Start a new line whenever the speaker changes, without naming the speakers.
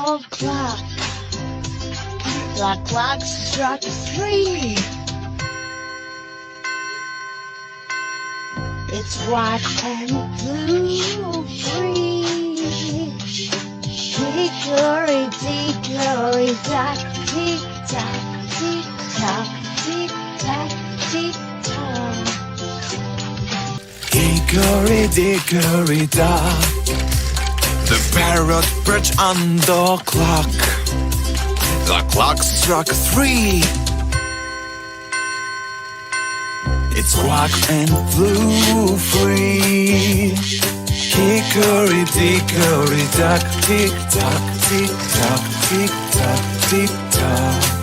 o'clock. The clock struck 3. It's white and blue free. Hickory, dickory, dock, tick tock, tick tock, tick tock, tick tock.
Hickory dickory dock, the parrot perched on the clock. The clock struck 3. It's quack and flew free. Hickory dickory dock, tick tock, tick tock, tick tock, tick tock.